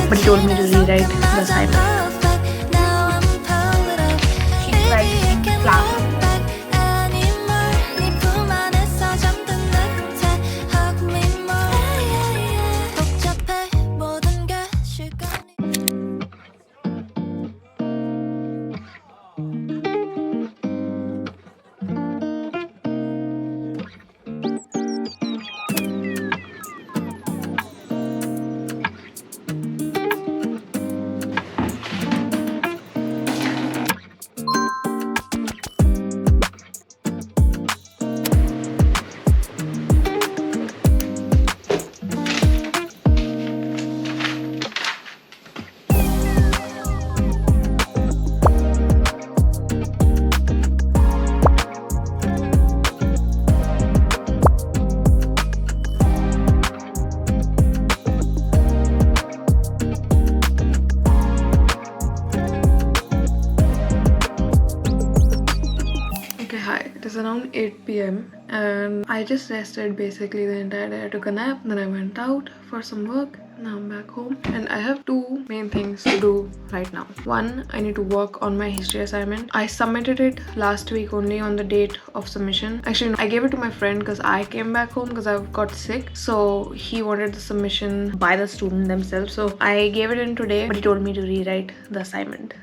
but he told me to rewrite the assignment. She's writing classes. It is around 8 p.m. and I just rested basically the entire day. I took a nap, then I went out for some work. Now I'm back home and I have two main things to do right now. One, I need to work on my history assignment. I submitted it last week only on the date of submission. Actually, I gave it to my friend because I came back home because I got sick. So he wanted the submission by the student themselves. So I gave it in today, but he told me to rewrite the assignment.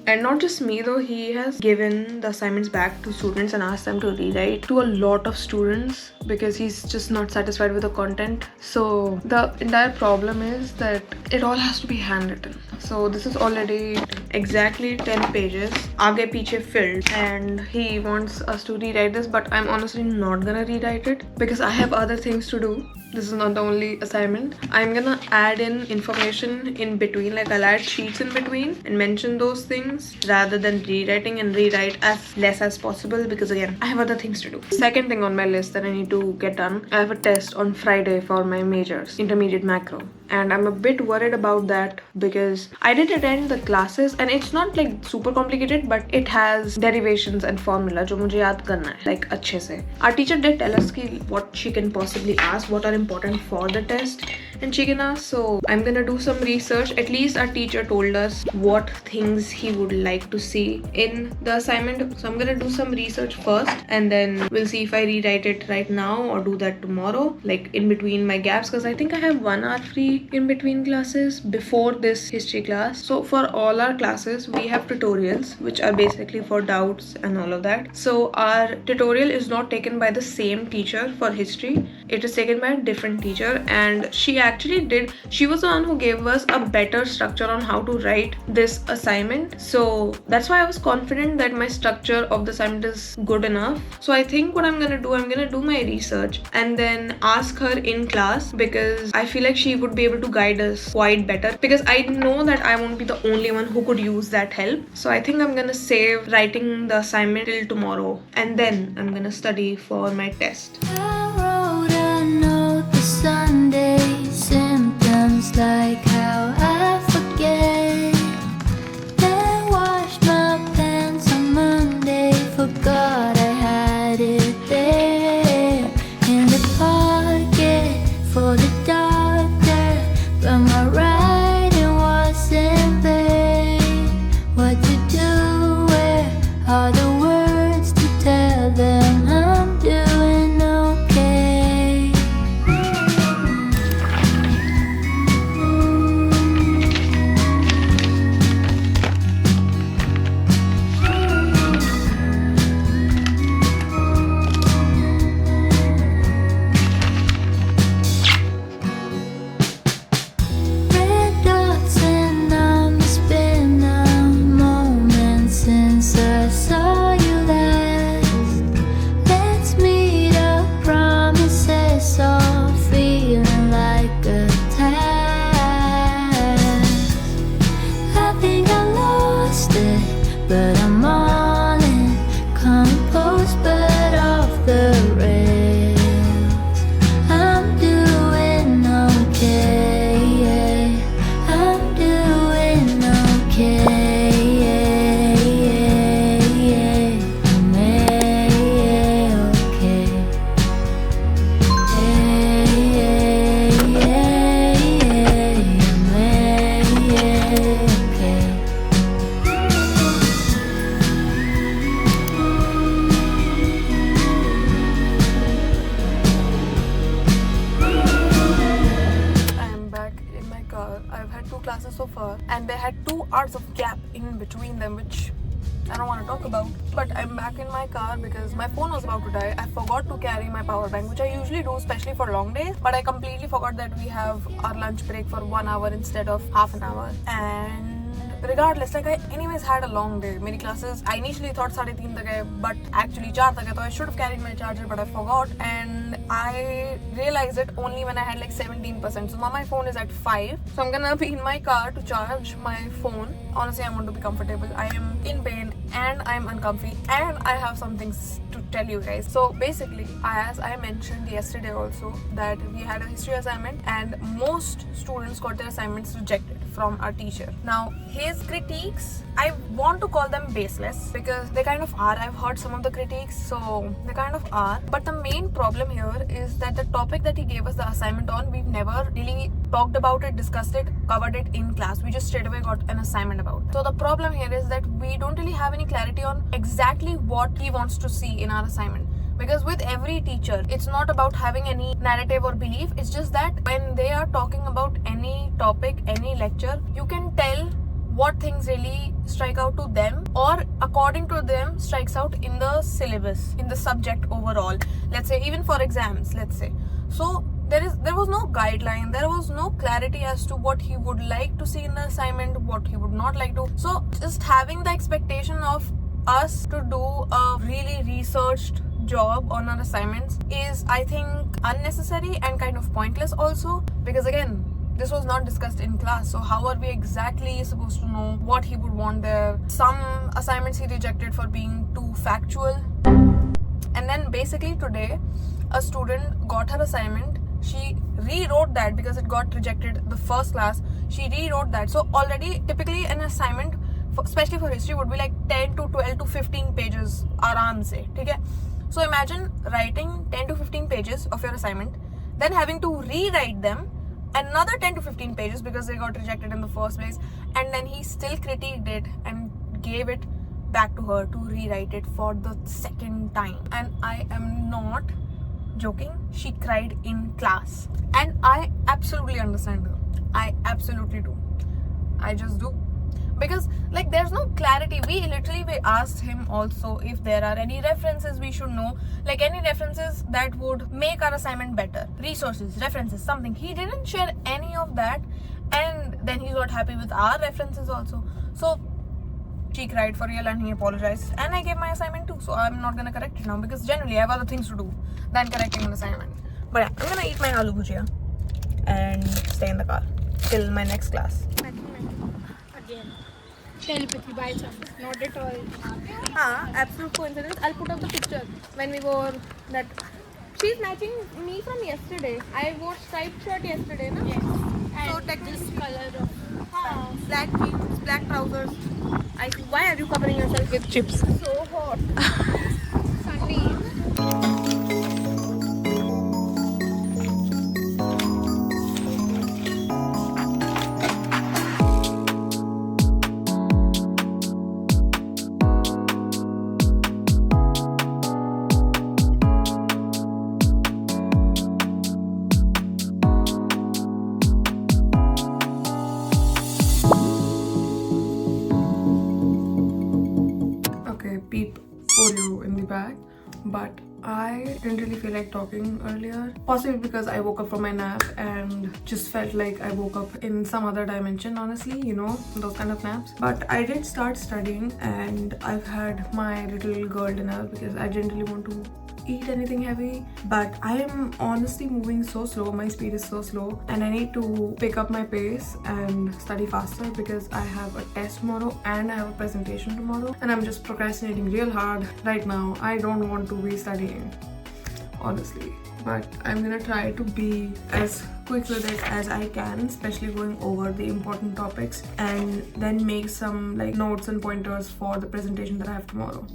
And not just me though, he has given the assignments back to students and asked them to rewrite to a lot of students because he's just not satisfied with the content. So the entire problem is that it all has to be handwritten. So this is already exactly 10 pages, aage piche filled, and he wants us to rewrite this, but I'm honestly not gonna rewrite it because I have other things to do. This is not the only assignment. I'm gonna add in information in between, like I'll add sheets in between and mention those things rather than rewriting and rewrite as less as possible because again, I have other things to do. Second thing on my list that I need to get done, I have a test on Friday for my majors, intermediate macro. And I'm a bit worried about that because I did attend the classes and it's not like super complicated, but it has derivations and formula जो मुझे याद करना है like अच्छे से. Our teacher did tell us कि what she can possibly ask, what are important for the test, and she can ask. So I'm gonna do some research. At least our teacher told us what things he would like to see in the assignment. So I'm gonna do some research first and then we'll see if I rewrite it right now or do that tomorrow, like in between my gaps, because I think I have 1 hour free in between classes before this history class. So for all our classes we have tutorials which are basically for doubts and all of that. So our tutorial is not taken by the same teacher for history, it is taken by a different teacher, and she was the one who gave us a better structure on how to write this assignment. So that's why I was confident that my structure of the assignment is good enough. So I think what I'm gonna do my research and then ask her in class because I feel like she would be able to guide us quite better because I know that I won't be the only one who could use that help. So I think I'm gonna save writing the assignment till tomorrow and then I'm gonna study for my test. Sunday symptoms like how I forget. Then washed my pants on Monday, forgot I had it there in the pocket for the doctor, but my writing was in vain. What to do? Where are the words to tell them I'm doing okay? hour and they had 2 hours of gap in between them, which I don't want to talk about. But I'm back in my car because my phone was about to die. I forgot to carry my power bank, which I usually do, especially for long days. But I completely forgot that we have our lunch break for 1 hour instead of half an hour. And regardless, like, I anyways had a long day. Many classes, I initially thought 3:30 tak hai, but actually 4 tak hai, so I should have carried my charger, but I forgot. And I realized it only when I had like 17%. So now my phone is at 5. So I'm gonna be in my car to charge my phone. Honestly, I want to be comfortable. I am in pain and I'm uncomfy and I have some things to tell you guys. So basically, as I mentioned yesterday also, that we had a history assignment and most students got their assignments rejected from our teacher. Now, his critiques, I want to call them baseless because they kind of are. I've heard some of the critiques, so they kind of are. But the main problem here is that the topic that he gave us the assignment on, we've never really talked about it, discussed it, covered it in class. We just straight away got an assignment about it. So the problem here is that we don't really have any clarity on exactly what he wants to see in our assignment. Because with every teacher, it's not about having any narrative or belief. It's just that when they are talking about any topic, any lecture, you can tell what things really strike out to them or according to them strikes out in the syllabus, in the subject overall. Let's say even for exams, let's say. So there was no guideline, there was no clarity as to what he would like to see in the assignment, what he would not like to. So just having the expectation of us to do a really researched job on our assignments is, I think, unnecessary and kind of pointless also, because again, this was not discussed in class. So how are we exactly supposed to know what he would want there? Some assignments he rejected for being too factual. And then basically today, a student got her assignment. She rewrote that because it got rejected the first class. She rewrote that. So already, typically an assignment, especially for history, would be like 10 to 12 to 15 pages aram se, okay? So imagine writing 10 to 15 pages of your assignment, then having to rewrite them another 10 to 15 pages because they got rejected in the first place, and then he still critiqued it and gave it back to her to rewrite it for the second time. And I am not joking, she cried in class. And I absolutely understand her. I absolutely do. I just do. Because like there's no clarity. We asked him also if there are any references we should know, like any references that would make our assignment better, resources, references, something. He didn't share any of that, and then he's not happy with our references also. So she cried for real and he apologized, and I gave my assignment too. So I'm not gonna correct it now because generally I have other things to do than correcting an assignment. But yeah, I'm gonna eat my aloo bhujia and stay in the car till my next class. Again, telepathy by chance, not at all. Absolute coincidence. I'll put up the picture when we wore that. She's matching me from yesterday. I wore striped shirt yesterday, na? Yes. And So this color of black jeans, black trousers. Why are you covering yourself with chips? so hot. Sunday. Peep Oreo in the bag, but I didn't really feel like talking earlier, possibly because I woke up from my nap and just felt like I woke up in some other dimension, honestly, you know, those kind of naps. But I did start studying and I've had my little girl dinner because I didn't really want to eat anything heavy, but I am honestly moving so slow. My speed is so slow and I need to pick up my pace and study faster because I have a test tomorrow and I have a presentation tomorrow, and I'm just procrastinating real hard right now. I don't want to be studying, honestly, but I'm gonna try to be as quick with it as I can, especially going over the important topics, and then make some like notes and pointers for the presentation that I have tomorrow.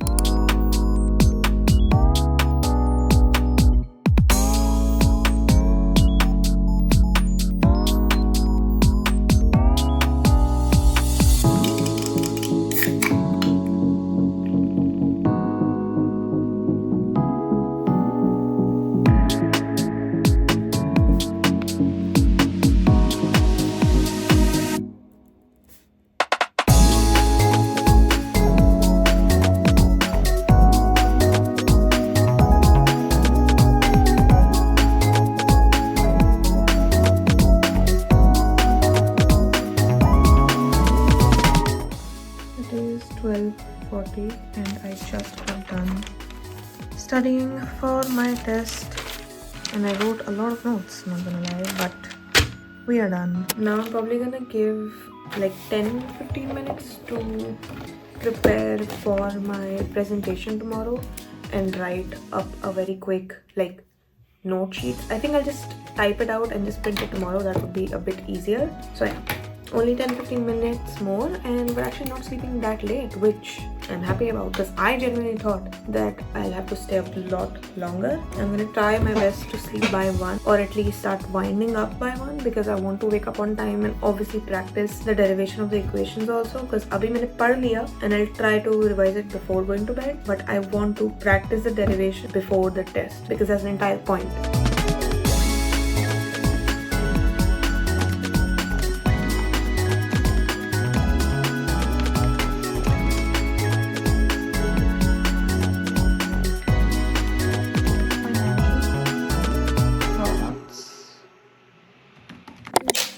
studying for my test and I wrote a lot of notes, not gonna lie, but we are done. Now I'm probably gonna give like 10-15 minutes to prepare for my presentation tomorrow and write up a very quick like note sheet. I think I'll just type it out and just print it tomorrow. That would be a bit easier. So yeah, only 10-15 minutes more and we're actually not sleeping that late, which I'm happy about because I genuinely thought that I'll have to stay up a lot longer. I'm gonna try my best to sleep by 1 or at least start winding up by 1 because I want to wake up on time and obviously practice the derivation of the equations also, because abhi maine padh liya and I'll try to revise it before going to bed, but I want to practice the derivation before the test because that's the entire point.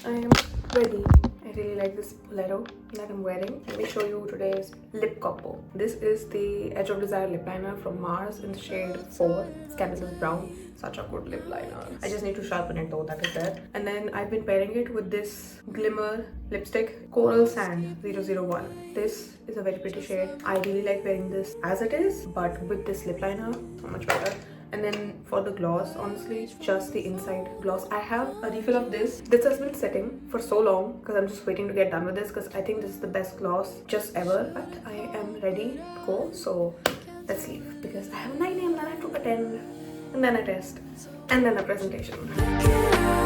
I am ready. I really like this stiletto that I'm wearing. Let me show you today's lip combo. This is the Edge of Desire lip liner from Mars in the shade 4. This canvas is brown. Such a good lip liner. I just need to sharpen it though, that is there. And then I've been pairing it with this Glimmer lipstick, Coral Sand 001. This is a very pretty shade. I really like wearing this as it is, but with this lip liner, so much better. And then for the gloss, honestly, just the inside gloss. I have a refill of this. This has been sitting for so long because I'm just waiting to get done with this because I think this is the best gloss just ever. But I am ready to go. So let's leave because I have a 9 AM that I have to attend and then a test and then a presentation.